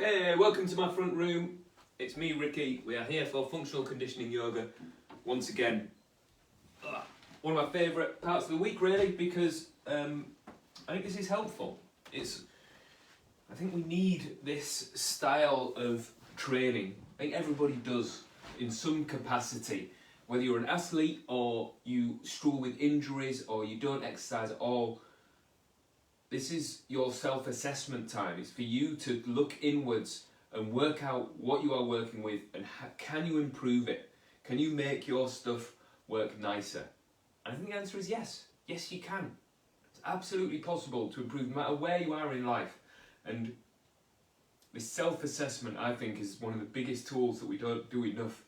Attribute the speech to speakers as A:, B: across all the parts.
A: Hey, welcome to my front room. It's me, Ricky. We are here for functional conditioning yoga once again. One of my favourite parts of the week, really, because I think this is helpful. I think we need this style of training. I think everybody does in some capacity. Whether you're an athlete or you struggle with injuries or you don't exercise at all, this is your self-assessment time. It's for you to look inwards and work out what you are working with and can you improve it? Can you make your stuff work nicer? And I think the answer is yes. Yes, you can. It's absolutely possible to improve no matter where you are in life. And this self-assessment, I think, is one of the biggest tools that we don't do enough.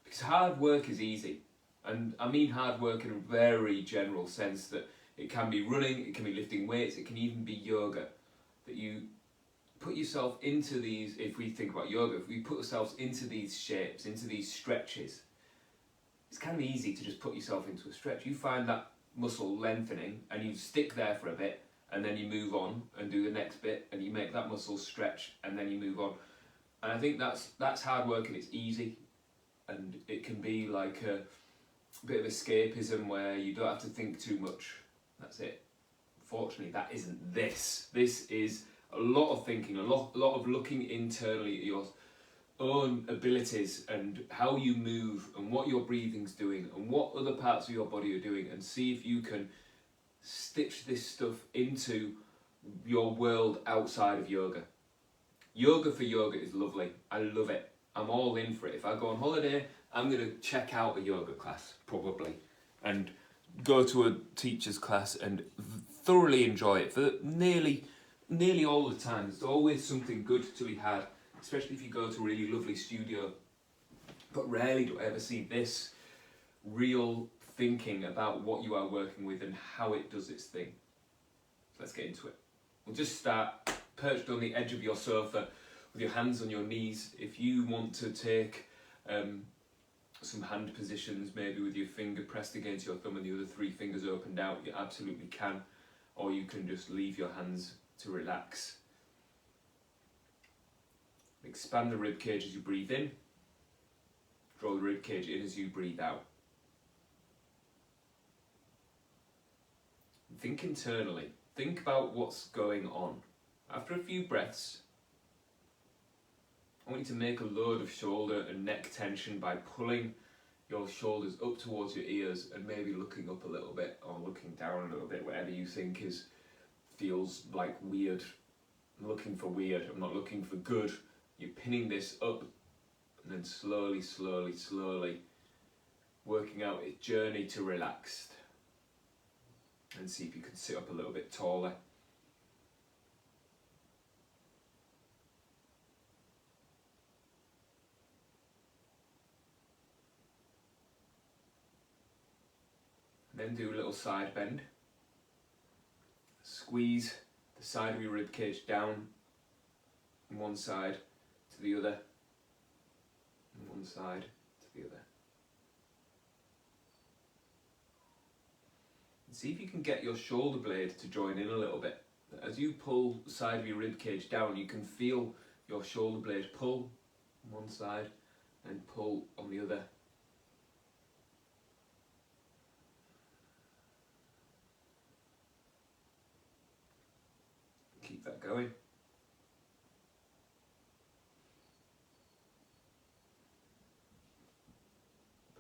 A: Because hard work is easy. And I mean hard work in a very general sense, that it can be running, it can be lifting weights, it can even be yoga. That you put yourself into these, if we think about yoga, if we put ourselves into these shapes, into these stretches, it's kind of easy to just put yourself into a stretch. You find that muscle lengthening and you stick there for a bit and then you move on and do the next bit and you make that muscle stretch and then you move on. And I think that's hard work and it's easy, and it can be like a bit of escapism where you don't have to think too much. That's it. Fortunately, that isn't this. This is a lot of thinking, a lot of looking internally at your own abilities and how you move and what your breathing's doing and what other parts of your body are doing, and see if you can stitch this stuff into your world outside of yoga. Yoga for yoga is lovely. I love it. I'm all in for it. If I go on holiday, I'm going to check out a yoga class, probably, and go to a teacher's class and thoroughly enjoy it for nearly all the time. There's always something good to be had, especially if you go to a really lovely studio. But rarely do I ever see this real thinking about what you are working with and how it does its thing. So let's get into it. We'll just start perched on the edge of your sofa with your hands on your knees. If you want to take some hand positions, maybe with your finger pressed against your thumb and the other three fingers opened out, you absolutely can. Or you can just leave your hands to relax. Expand the rib cage as you breathe in. Draw the rib cage in as you breathe out. Think internally. Think about what's going on. After a few breaths, I want you to make a load of shoulder and neck tension by pulling your shoulders up towards your ears and maybe looking up a little bit or looking down a little bit, whatever you think feels like weird. I'm looking for weird, I'm not looking for good. You're pinning this up and then slowly working out its journey to relaxed. And see if you can sit up a little bit taller. Then do a little side bend. Squeeze the side of your rib cage down from one side to the other, and one side to the other. And see if you can get your shoulder blade to join in a little bit. As you pull the side of your rib cage down, you can feel your shoulder blade pull on one side and pull on the other. Keep that going.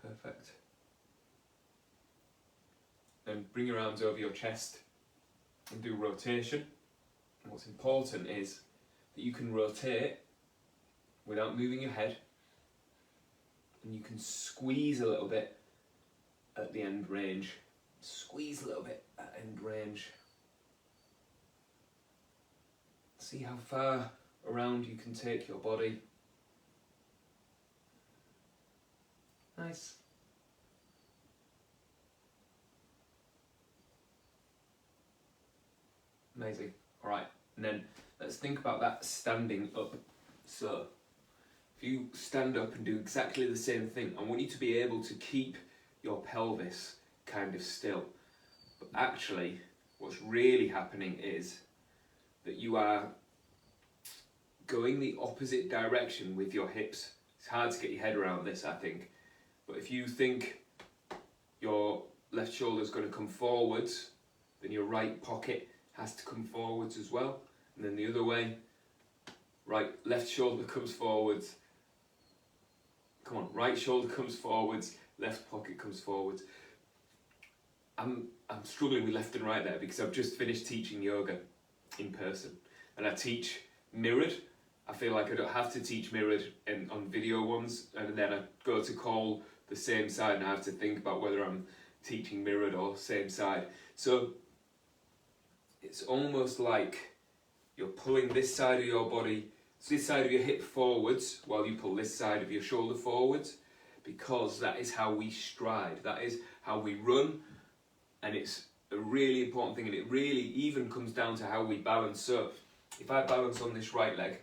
A: Perfect. Then bring your arms over your chest and do rotation. And what's important is that you can rotate without moving your head, and you can squeeze a little bit at the end range. Squeeze a little bit at end range. See how far around you can take your body. Nice. Amazing. Alright, and then let's think about that standing up. So, if you stand up and do exactly the same thing, I want you to be able to keep your pelvis kind of still. But actually, what's really happening is that you are going the opposite direction with your hips. It's hard to get your head around this, I think. But if you think your left shoulder is going to come forwards, then your right pocket has to come forwards as well. And then the other way, left shoulder comes forwards. Come on, right shoulder comes forwards, left pocket comes forwards. I'm struggling with left and right there because I've just finished teaching yoga in person, and I teach mirrored. I feel like I don't have to teach mirrored on video ones, and then I go to call the same side and I have to think about whether I'm teaching mirrored or same side. So it's almost like you're pulling this side of your body, so this side of your hip forwards, while you pull this side of your shoulder forwards, because that is how we stride, that is how we run, and it's a really important thing, and it really even comes down to how we balance. So if I balance on this right leg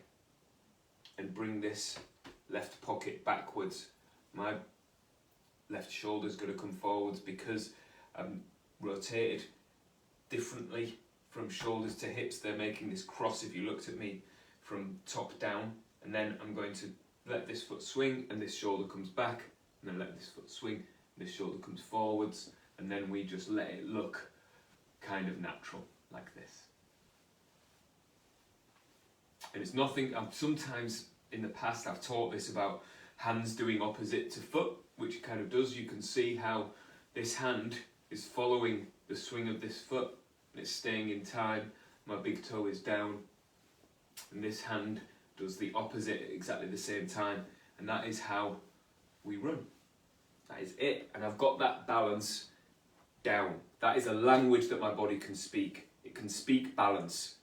A: and bring this left pocket backwards, my left shoulder is going to come forwards because I'm rotated differently from shoulders to hips. They're making this cross if you looked at me from top down, and then I'm going to let this foot swing and this shoulder comes back, and then let this foot swing and this shoulder comes forwards, and then we just let it look kind of natural like this. And it's nothing, sometimes in the past I've taught this about hands doing opposite to foot, which it kind of does. You can see how this hand is following the swing of this foot and it's staying in time. My big toe is down, and this hand does the opposite at exactly the same time, and that is how we run. That is it, and I've got that balance down. That is a language that my body can speak. It can speak balance.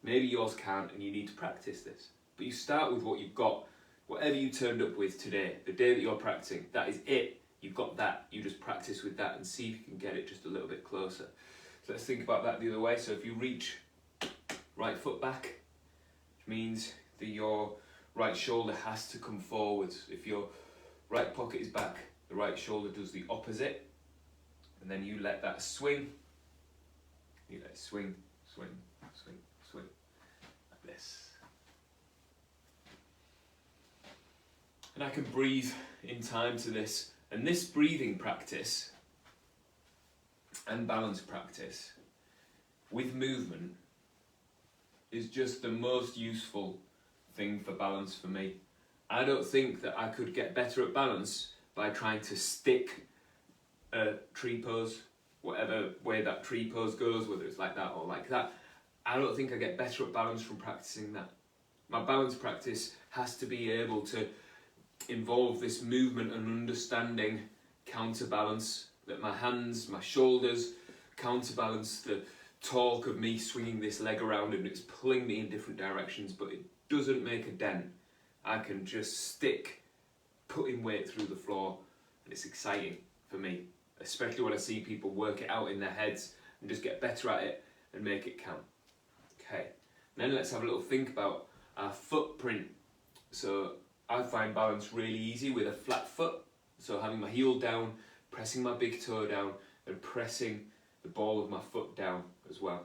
A: Maybe yours can't, and you need to practice this. But you start with what you've got. Whatever you turned up with today, the day that you're practicing, that is it. You've got that. You just practice with that and see if you can get it just a little bit closer. So let's think about that the other way. So if you reach right foot back, which means that your right shoulder has to come forwards. If your right pocket is back, the right shoulder does the opposite. And then you let that swing. You let it swing, swing, swing, swing, like this. And I can breathe in time to this. And this breathing practice and balance practice with movement is just the most useful thing for balance for me. I don't think that I could get better at balance by trying to stick a tree pose, whatever way that tree pose goes, whether it's like that or like that. I don't think I get better at balance from practicing that. My balance practice has to be able to involve this movement and understanding counterbalance, that my hands, my shoulders counterbalance the torque of me swinging this leg around, and it's pulling me in different directions, but it doesn't make a dent. I can just stick putting weight through the floor, and it's exciting for me, especially when I see people work it out in their heads and just get better at it and make it count. Okay, then let's have a little think about our footprint. So I find balance really easy with a flat foot, so having my heel down, pressing my big toe down, and pressing the ball of my foot down as well.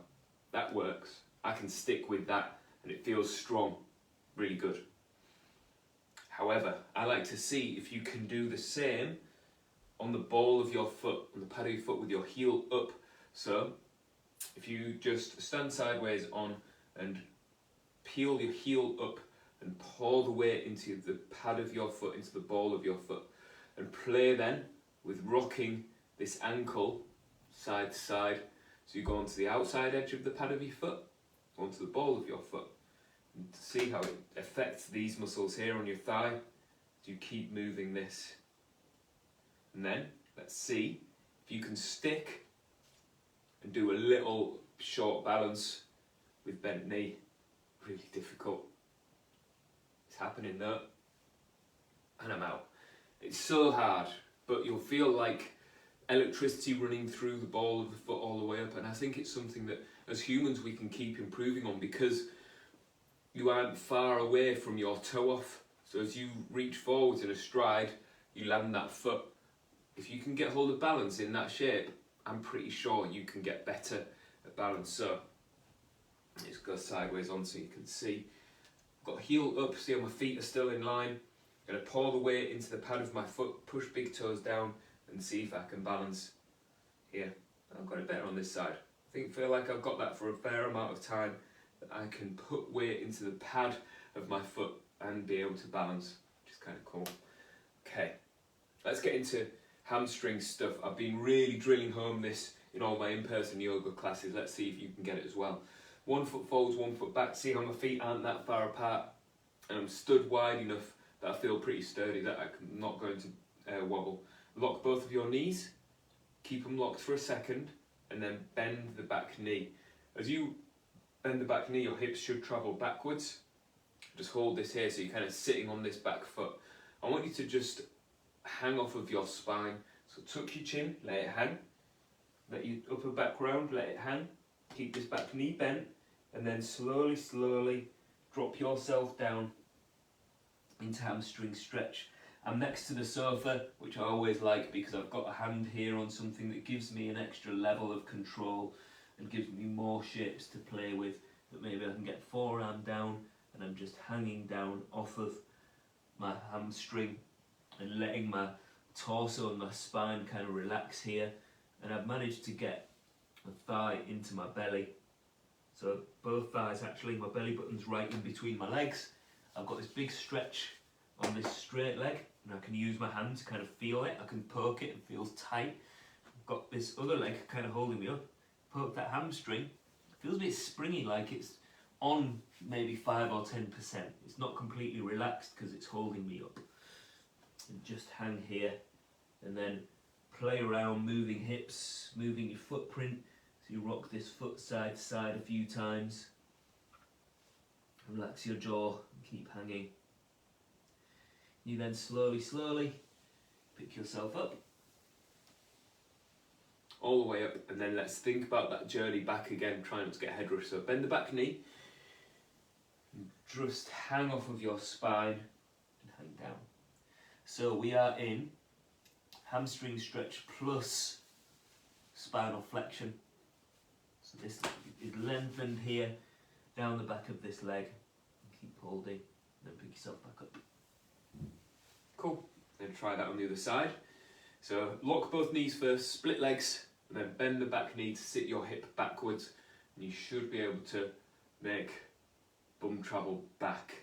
A: That works. I can stick with that and it feels strong, really good. However, I like to see if you can do the same on the ball of your foot, on the pad of your foot with your heel up. So if you just stand sideways on and peel your heel up and pour the weight into the pad of your foot, into the ball of your foot, and play then with rocking this ankle side to side. So you go onto the outside edge of the pad of your foot, onto the ball of your foot, and see how it affects these muscles here on your thigh as you keep moving this. And then let's see if you can stick and do a little short balance with bent knee. Really difficult. It's happening though, and I'm out. It's so hard, but you'll feel like electricity running through the ball of the foot all the way up, and I think it's something that as humans we can keep improving on, because you aren't far away from your toe off. So as you reach forwards in a stride, you land that foot. If you can get hold of balance in that shape, I'm pretty sure you can get better at balance. So let's go sideways on so you can see. got heel up, see how my feet are still in line. I'm going to pour the weight into the pad of my foot, push big toes down and see if I can balance here. I've got it better on this side. Feel like I've got that for a fair amount of time, that I can put weight into the pad of my foot and be able to balance, which is kind of cool. Okay, let's get into hamstring stuff. I've been really drilling home this in all my in-person yoga classes. Let's see if you can get it as well. 1 foot forwards, 1 foot back. See how my feet aren't that far apart, and I'm stood wide enough that I feel pretty sturdy, that I'm not going to wobble. Lock both of your knees, keep them locked for a second, and then bend the back knee. As you bend the back knee, your hips should travel backwards. Just hold this here, so you're kind of sitting on this back foot. I want you to just hang off of your spine. So tuck your chin, let it hang. Let your upper back round, let it hang. Keep this back knee bent, and then slowly, slowly drop yourself down into hamstring stretch. I'm next to the sofa, which I always like because I've got a hand here on something that gives me an extra level of control and gives me more shapes to play with. That maybe I can get forearm down and I'm just hanging down off of my hamstring and letting my torso and my spine kind of relax here. And I've managed to get my thigh into my belly. So both thighs actually, my belly button's right in between my legs. I've got this big stretch on this straight leg, and I can use my hand to kind of feel it. I can poke it, it feels tight. I've got this other leg kind of holding me up. Poke that hamstring, it feels a bit springy, like it's on maybe 5 or 10%. It's not completely relaxed because it's holding me up. And just hang here, and then play around moving hips, moving your footprint. So you rock this foot side to side a few times. Relax your jaw and keep hanging. You then slowly, slowly pick yourself up. All the way up, and then let's think about that journey back again, try not to get head rush. So bend the back knee, and just hang off of your spine and hang down. So we are in hamstring stretch plus spinal flexion. So this is lengthened here down the back of this leg. Keep holding, and then pick yourself back up. Cool. Then try that on the other side. So lock both knees first, split legs, and then bend the back knee to sit your hip backwards, and you should be able to make bum travel back.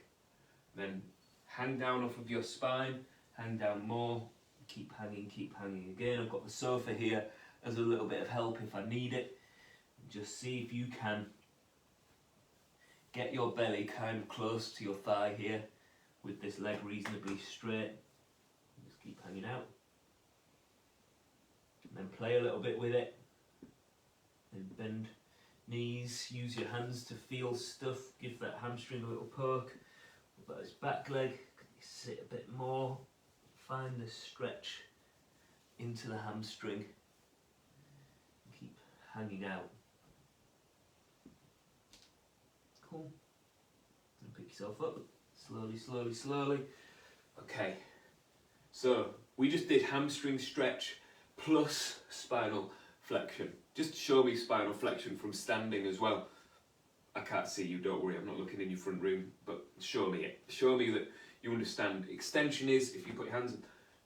A: Then hang down off of your spine, hang down more, keep hanging again. I've got the sofa here as a little bit of help if I need it. Just see if you can get your belly kind of close to your thigh here with this leg reasonably straight. Just keep hanging out. And then play a little bit with it. Then bend knees, use your hands to feel stuff, give that hamstring a little poke. What about this back leg? Sit a bit more, find the stretch into the hamstring. Keep hanging out. Cool. And pick yourself up. Slowly, slowly, slowly. Okay, so we just did hamstring stretch plus spinal flexion. Just show me spinal flexion from standing as well. I can't see you, don't worry, I'm not looking in your front room, but show me it. Show me that you understand. Extension is if you put your hands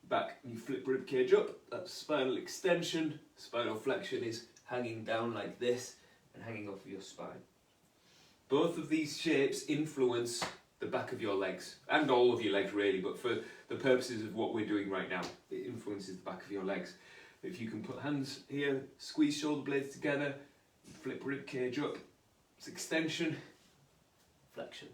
A: back and you flip rib cage up, that's spinal extension. Spinal flexion is hanging down like this and hanging off of your spine. Both of these shapes influence the back of your legs, and all of your legs really, but for the purposes of what we're doing right now, it influences the back of your legs. If you can put hands here, squeeze shoulder blades together, flip rib cage up, it's extension, flexion.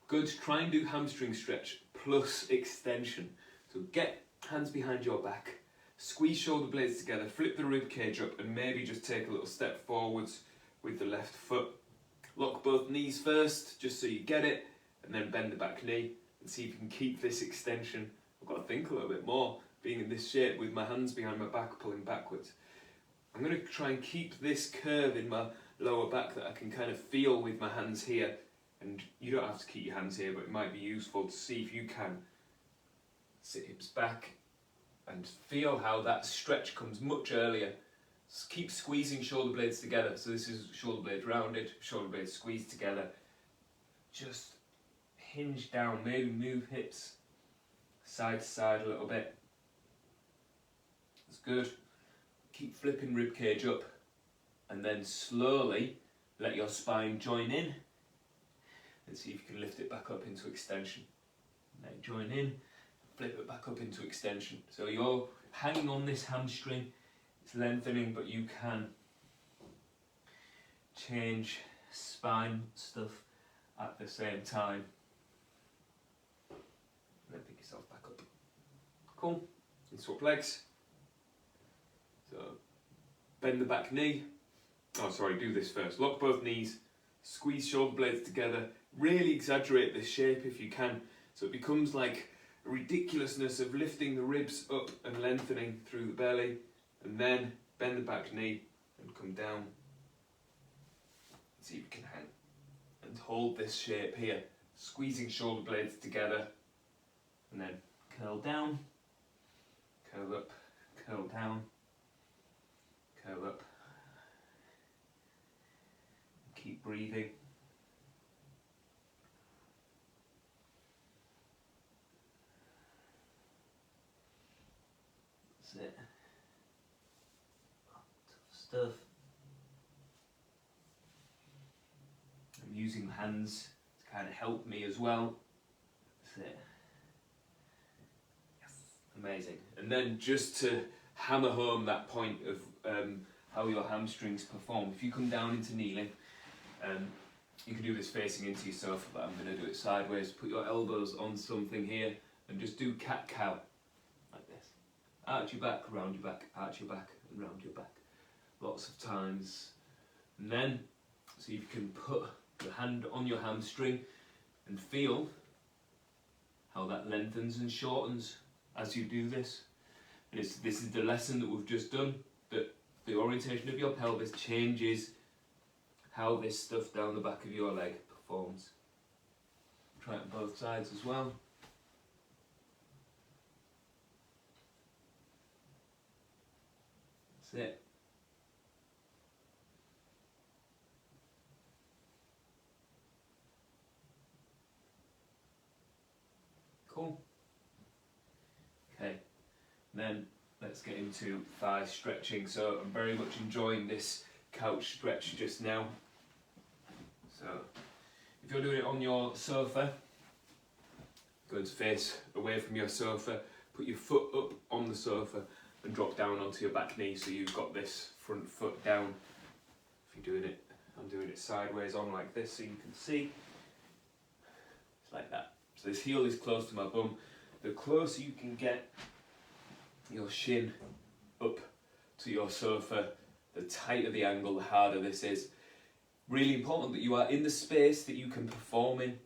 A: Good, try and do hamstring stretch plus extension. So get hands behind your back, squeeze shoulder blades together, flip the rib cage up, and maybe just take a little step forwards with the left foot. Lock both knees first, just so you get it, and then bend the back knee and see if you can keep this extension. I've got to think a little bit more, being in this shape with my hands behind my back pulling backwards. I'm going to try and keep this curve in my lower back that I can kind of feel with my hands here, and you don't have to keep your hands here, but it might be useful to see if you can sit hips back and feel how that stretch comes much earlier. Keep squeezing shoulder blades together. So this is shoulder blades rounded, shoulder blades squeezed together. Just hinge down, maybe move hips side to side a little bit. That's good. Keep flipping rib cage up and then slowly let your spine join in and see if you can lift it back up into extension. Now join in, flip it back up into extension. So you're hanging on this hamstring, it's lengthening, but you can change spine stuff at the same time. And then pick yourself back up. Cool. And swap legs. So bend the back knee. Oh, sorry, do this first. Lock both knees, squeeze shoulder blades together, really exaggerate the shape if you can, so it becomes like a ridiculousness of lifting the ribs up and lengthening through the belly, and then bend the back knee and come down. See if you can hang and hold this shape here, squeezing shoulder blades together, and then curl down, curl up, curl down, curl up. Keep breathing. That's it. Tough stuff. I'm using my hands to kind of help me as well. That's it. Yes. Amazing. And then just to hammer home that point of how your hamstrings perform, if you come down into kneeling, you can do this facing into yourself, but I'm going to do it sideways. Put your elbows on something here and just do cat-cow, like this. Arch your back, round your back, arch your back, and round your back. Lots of times. And then, see if you can put your hand on your hamstring and feel how that lengthens and shortens as you do this. And this is the lesson that we've just done, that the orientation of your pelvis changes how this stuff down the back of your leg performs. Try it on both sides as well. That's it. Cool. Okay, then let's get into thigh stretching. So I'm very much enjoying this couch stretch just now. So if you're doing it on your sofa, go to face away from your sofa, put your foot up on the sofa and drop down onto your back knee, so you've got this front foot down. If you're doing it, I'm doing it sideways on like this so you can see. It's like that. So this heel is close to my bum. The closer you can get your shin up to your sofa, the tighter the angle, the harder this is. Really important that you are in the space that you can perform in.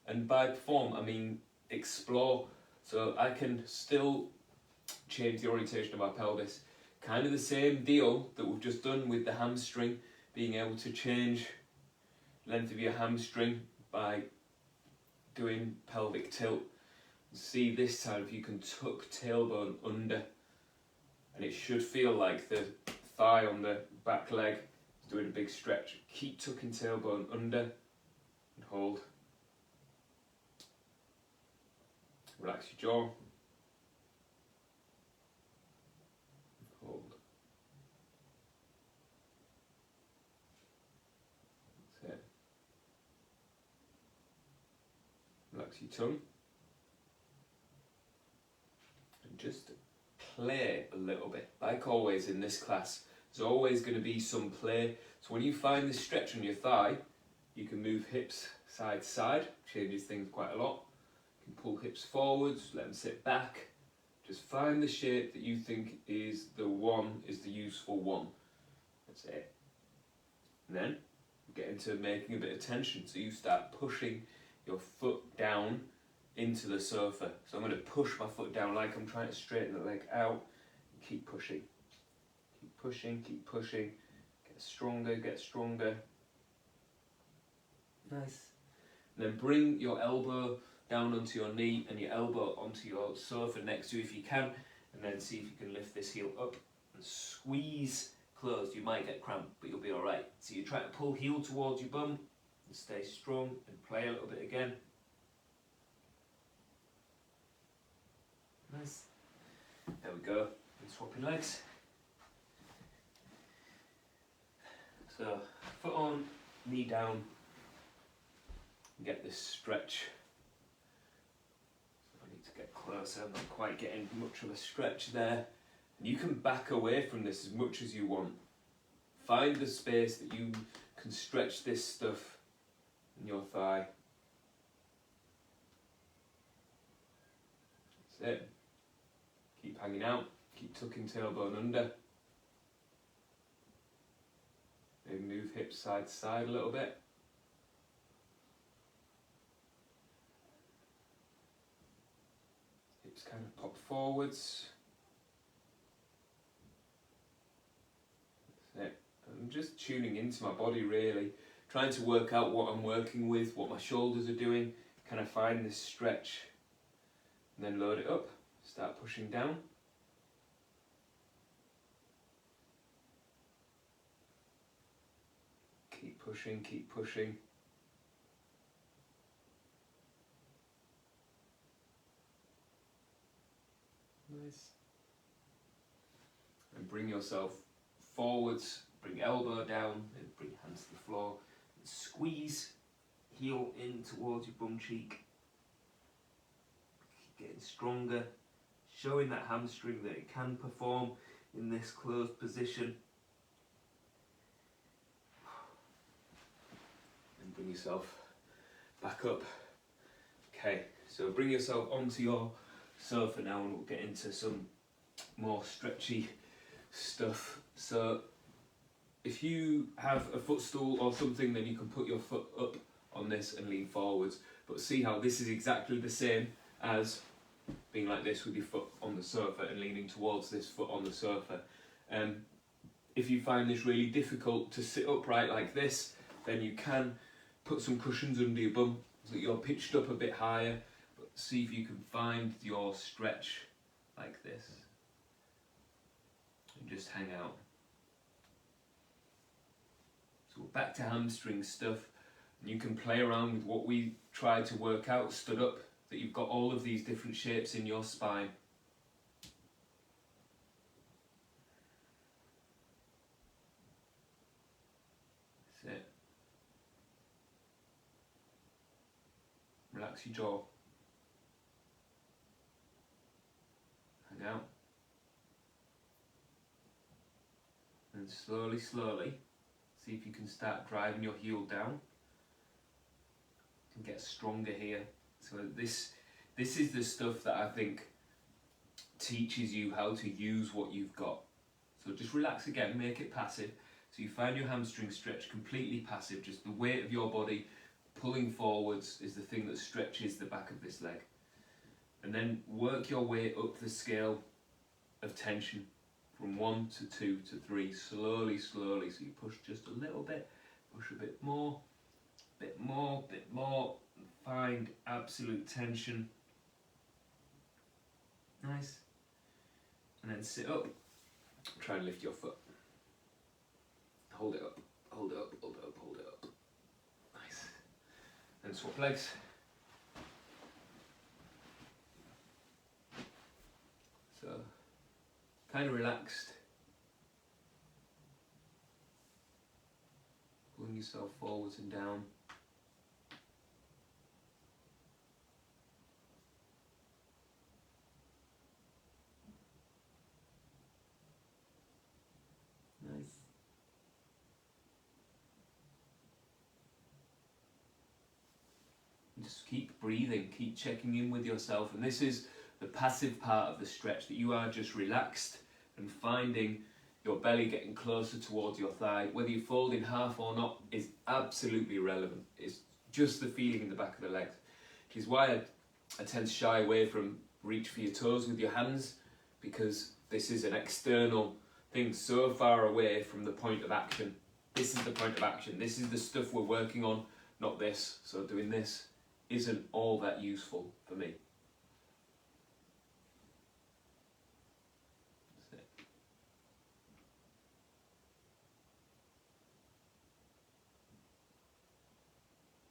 A: And by perform, I mean explore. So I can still change the orientation of my pelvis. Kind of the same deal that we've just done with the hamstring, being able to change length of your hamstring by doing pelvic tilt. See this time if you can tuck tailbone under, and it should feel like the thigh on the back leg is doing a big stretch. Keep tucking tailbone under and hold. Relax your jaw. Hold. That's it. Relax your tongue. And just play a little bit. Like always in this class, there's always going to be some play. So when you find this stretch on your thigh, you can move hips side to side, changes things quite a lot. You can pull hips forwards, let them sit back. Just find the shape that you think is the one, is the useful one. That's it. And then get into making a bit of tension. So you start pushing your foot down into the sofa. So I'm going to push my foot down like I'm trying to straighten the leg out. Keep pushing. Keep pushing, keep pushing. Get stronger, get stronger. Nice. And then bring your elbow down onto your knee and your elbow onto your sofa next to you if you can. And then see if you can lift this heel up and squeeze closed. You might get cramp, but you'll be alright. So you try to pull heel towards your bum and stay strong and play a little bit again. There we go. And swapping legs. So foot on, knee down. Get this stretch. So I need to get closer. I'm not quite getting much of a stretch there. And you can back away from this as much as you want. Find the space that you can stretch this stuff in your thigh. That's it. Keep hanging out. Keep tucking tailbone under. Maybe move hips side to side a little bit. Hips kind of pop forwards. That's it. I'm just tuning into my body really, trying to work out what I'm working with, what my shoulders are doing, kind of find this stretch, and then load it up, start pushing down. Keep pushing, keep pushing. Nice. And bring yourself forwards, bring elbow down, and bring hands to the floor. And squeeze heel in towards your bum cheek. Keep getting stronger, showing that hamstring that it can perform in this closed position. And bring yourself back up. Okay, so bring yourself onto your sofa now and we'll get into some more stretchy stuff. So if you have a footstool or something, then you can put your foot up on this and lean forwards. But see how this is exactly the same as being like this with your foot on the sofa and leaning towards this foot on the sofa. If you find this really difficult to sit upright like this, then you can put some cushions under your bum so that you're pitched up a bit higher. But see if you can find your stretch like this. And just hang out. So we're back to hamstring stuff. And you can play around with what we tried to work out, stood up, that you've got all of these different shapes in your spine. That's it. Relax your jaw. Hang out. And slowly, slowly, see if you can start driving your heel down. And get stronger here. So this is the stuff that I think teaches you how to use what you've got. So just relax again, make it passive. So you find your hamstring stretch completely passive, just the weight of your body pulling forwards is the thing that stretches the back of this leg. And then work your way up the scale of tension from 1 to 2 to 3, slowly, slowly. So you push just a little bit, push a bit more, bit more, bit more. Find absolute tension. Nice. And then sit up. Try and lift your foot. Hold it up, hold it up, hold it up, hold it up. Nice. Then swap legs. So, kind of relaxed. Pulling yourself forwards and down. Nice. Just keep breathing, keep checking in with yourself, and this is the passive part of the stretch, that you are just relaxed and finding your belly getting closer towards your thigh. Whether you fold in half or not is absolutely irrelevant. It's just the feeling in the back of the legs, which is why I tend to shy away from reach for your toes with your hands, because this is an external thing so far away from the point of action. This is the point of action. This is the stuff we're working on, not this. So doing this isn't all that useful for me. That's it.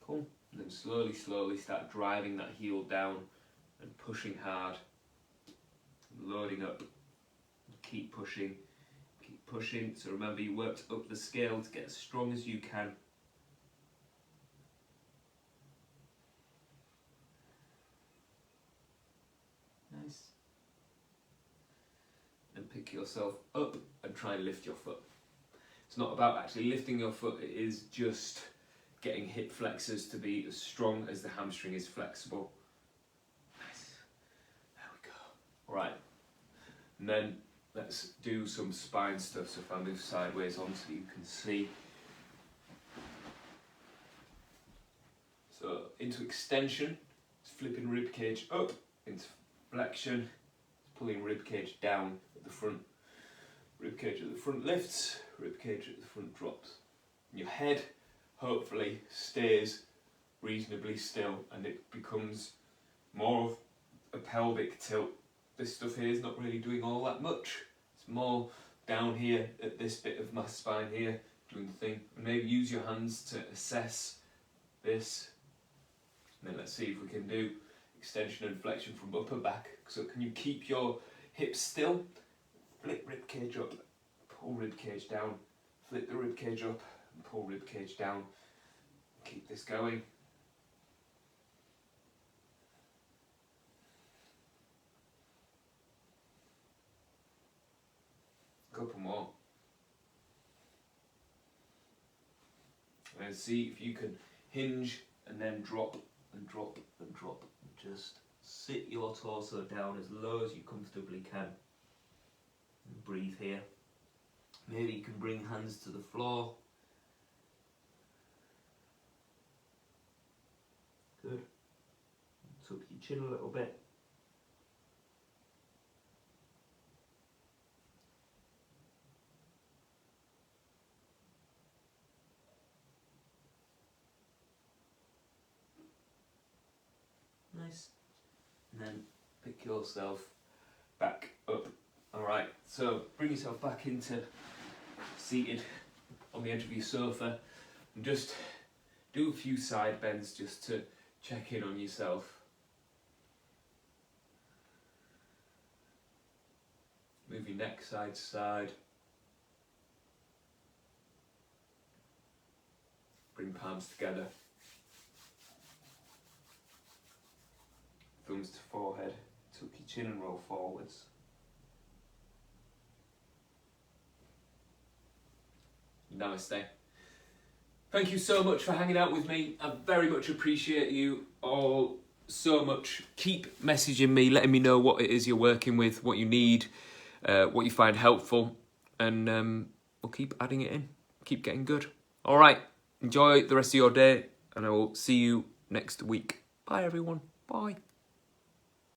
A: Cool. And then slowly, slowly start driving that heel down and pushing hard, loading up keep pushing, keep pushing. So remember, you worked up the scale to get as strong as you can. Nice. And pick yourself up and try and lift your foot. It's not about actually lifting your foot, it is just getting hip flexors to be as strong as the hamstring is flexible. Nice. There we go. Alright. And then let's do some spine stuff. So if I move sideways on so you can see. So into extension, it's flipping rib cage up. Into flexion, it's pulling rib cage down at the front. Rib cage at the front lifts, rib cage at the front drops. And your head hopefully stays reasonably still and it becomes more of a pelvic tilt. This stuff here is not really doing all that much. It's more down here at this bit of my spine here doing the thing. And maybe use your hands to assess this. And then let's see if we can do extension and flexion from upper back. So can you keep your hips still? Flip rib cage up, pull rib cage down, flip the rib cage up and pull rib cage down. Keep this going. Couple more. And see if you can hinge and then drop and drop and drop. Just sit your torso down as low as you comfortably can. And breathe here. Maybe you can bring hands to the floor. Good. Tuck your chin a little bit. Nice. And then pick yourself back up. Alright, so bring yourself back into seated on the edge of your sofa and just do a few side bends just to check in on yourself. Move your neck side to side. Bring palms together. Thumbs to forehead. Tuck your chin and roll forwards. Namaste. Thank you so much for hanging out with me. I very much appreciate you all so much. Keep messaging me, letting me know what it is you're working with, what you need, what you find helpful, and we'll keep adding it in. Keep getting good. All right, enjoy the rest of your day, and I will see you next week. Bye, everyone. Bye.